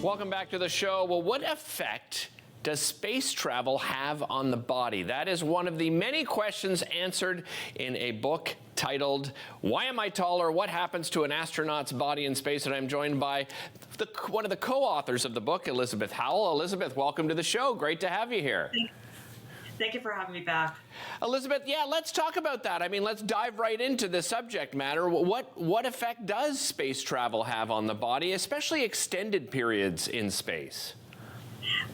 Welcome back to the show. Well, what effect does space travel have on the body? That is one of the many questions answered in a book titled, Why Am I Taller? What Happens to an Astronaut's Body in Space? And I'm joined by one of the co-authors of the book, Elizabeth Howell. Elizabeth, welcome to the show. Great to have you here. Thank you for having me back. Elizabeth, yeah, let's talk about that. I mean, let's dive right into the subject matter. What effect does space travel have on the body, especially extended periods in space?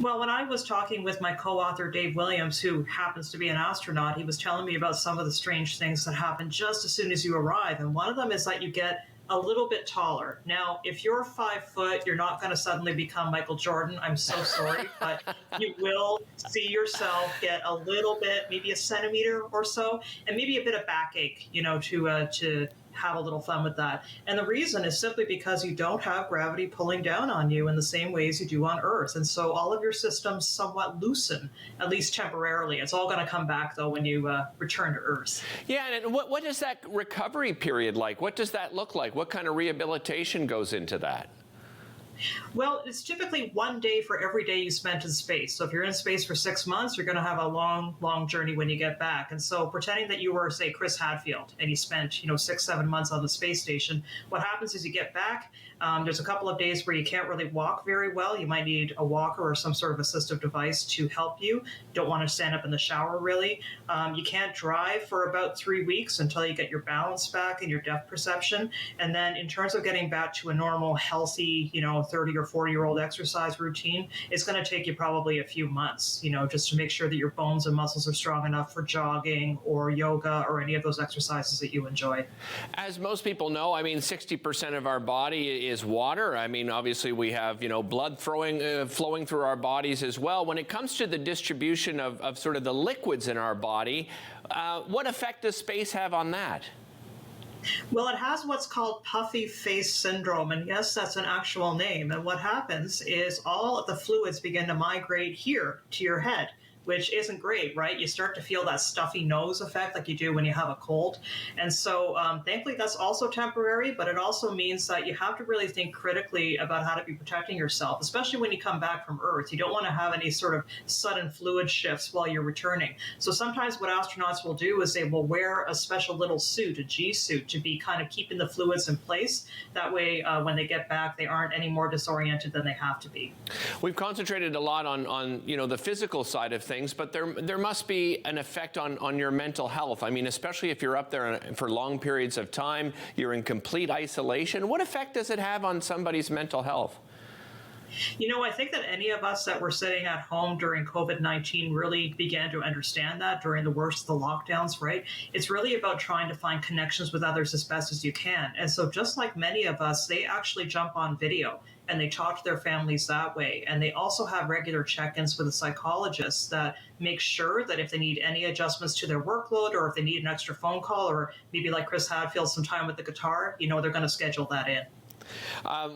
Well, when I was talking with my co-author, Dave Williams, who happens to be an astronaut, he was telling me about some of the strange things that happen just as soon as you arrive. And one of them is that you get a little bit taller. Now, if you're 5 foot, you're not going to suddenly become Michael Jordan. I'm so sorry, but you will see yourself get a little bit, maybe a centimeter or so, and maybe a bit of backache, to have a little fun with that. And the reason is simply because you don't have gravity pulling down on you in the same ways you do on Earth. And so all of your systems somewhat loosen, at least temporarily. It's all going to come back, though, when you return to Earth. Yeah, and what is that recovery period like? What does that look like? What kind of rehabilitation goes into that? Well, it's typically 1 day for every day you spent in space. So if you're in space for 6 months, you're going to have a long, long journey when you get back. And so pretending that you were, say, Chris Hadfield, and you spent, 6, 7 months on the space station, what happens is you get back, there's a couple of days where you can't really walk very well. You might need a walker or some sort of assistive device to help you. Don't want to stand up in the shower, really. You can't drive for about 3 weeks until you get your balance back and your depth perception. And then in terms of getting back to a normal, healthy, 30 or 40-year-old exercise routine, it's going to take you probably a few months, just to make sure that your bones and muscles are strong enough for jogging or yoga or any of those exercises that you enjoy. As most people know, 60% of our body is water. Obviously we have, blood flowing through our bodies as well. When it comes to the distribution of sort of the liquids in our body, what effect does space have on that? Well, it has what's called puffy face syndrome, and yes, that's an actual name. And what happens is all of the fluids begin to migrate here to your head, which isn't great, right? You start to feel that stuffy nose effect like you do when you have a cold. And so thankfully that's also temporary, but it also means that you have to really think critically about how to be protecting yourself, especially when you come back from Earth. You don't want to have any sort of sudden fluid shifts while you're returning. So sometimes what astronauts will do is they will wear a special little suit, a G suit, to be kind of keeping the fluids in place. That way, when they get back, they aren't any more disoriented than they have to be. We've concentrated a lot on the physical side of things, but there must be an effect on your mental health. Especially if you're up there for long periods of time, you're in complete isolation. What effect does it have on somebody's mental health? I think that any of us that were sitting at home during COVID-19 really began to understand that during the worst of the lockdowns, right? It's really about trying to find connections with others as best as you can. And so just like many of us, they actually jump on video and they talk to their families that way. And they also have regular check-ins with a psychologist that make sure that if they need any adjustments to their workload, or if they need an extra phone call, or maybe like Chris Hadfield, some time with the guitar, they're going to schedule that in.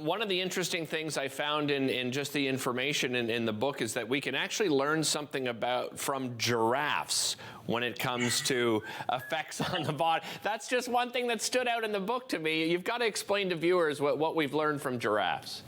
One of the interesting things I found in just the information in the book is that we can actually learn something from giraffes when it comes to effects on the body. That's just one thing that stood out in the book to me. You've got to explain to viewers what we've learned from giraffes.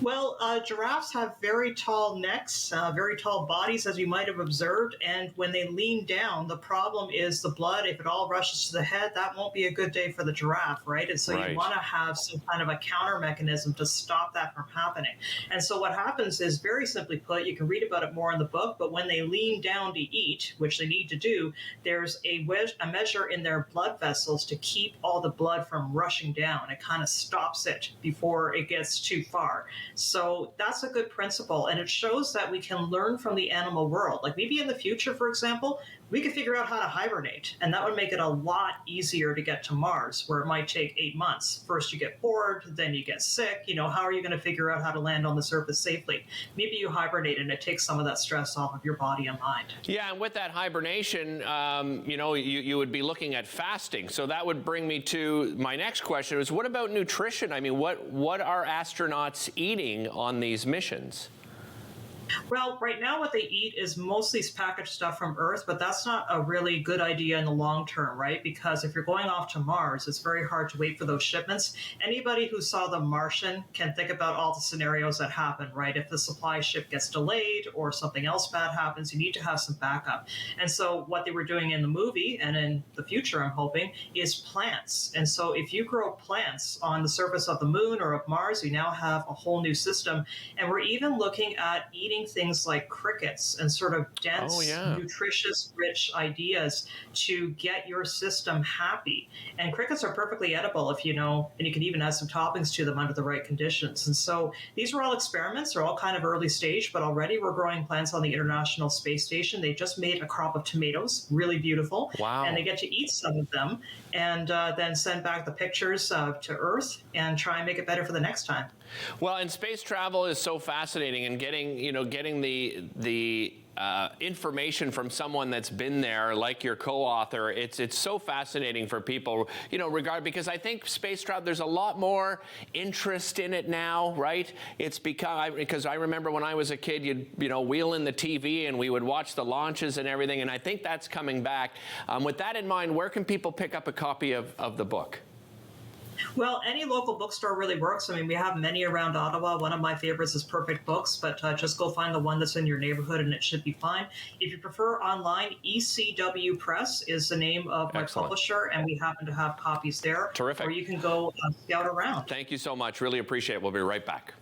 Well, giraffes have very tall necks, very tall bodies, as you might have observed. And when they lean down, the problem is the blood. If it all rushes to the head, that won't be a good day for the giraffe, right? And so you want to have some kind of a counter mechanism to stop that from happening. And so what happens is, very simply put, you can read about it more in the book, but when they lean down to eat, which they need to do, there's a measure in their blood vessels to keep all the blood from rushing down. It kind of stops it before it gets too far. So that's a good principle, and it shows that we can learn from the animal world. Like maybe in the future, for example, we could figure out how to hibernate, and that would make it a lot easier to get to Mars, where it might take 8 months. First you get bored, then you get sick. How are you going to figure out how to land on the surface safely? Maybe you hibernate and it takes some of that stress off of your body and mind. Yeah, and with that hibernation, you would be looking at fasting. So that would bring me to my next question is, what about nutrition? What are astronauts eating on these missions? Well, right now what they eat is mostly packaged stuff from Earth, but that's not a really good idea in the long term, right? Because if you're going off to Mars, it's very hard to wait for those shipments. Anybody who saw The Martian can think about all the scenarios that happen, right? If the supply ship gets delayed or something else bad happens, you need to have some backup. And so what they were doing in the movie and in the future, I'm hoping, is plants. And so if you grow plants on the surface of the moon or of Mars, you now have a whole new system. And we're even looking at eating things like crickets and sort of Oh, dense, yeah. nutritious, rich ideas to get your system happy. And crickets are perfectly edible if you know, and you can even add some toppings to them under the right conditions. And so these are all experiments. They're all kind of early stage, but already we're growing plants on the International Space Station. They just made a crop of tomatoes, really beautiful. Wow. And they get to eat some of them and then send back the pictures to Earth and try and make it better for the next time. Well, and space travel is so fascinating, and getting the information from someone that's been there, like your co-author, it's so fascinating for people, because I think space travel, there's a lot more interest in it now, right? It's because I remember when I was a kid, you'd wheel in the TV and we would watch the launches and everything, and I think that's coming back. With that in mind, where can people pick up a copy of the book? Well, any local bookstore really works. I mean, we have many around Ottawa. One of my favorites is Perfect Books, but just go find the one that's in your neighborhood and it should be fine. If you prefer online, ECW Press is the name of my Excellent. publisher, and we happen to have copies there. Terrific. Or you can go scout around. Thank you so much. Really appreciate it. We'll be right back.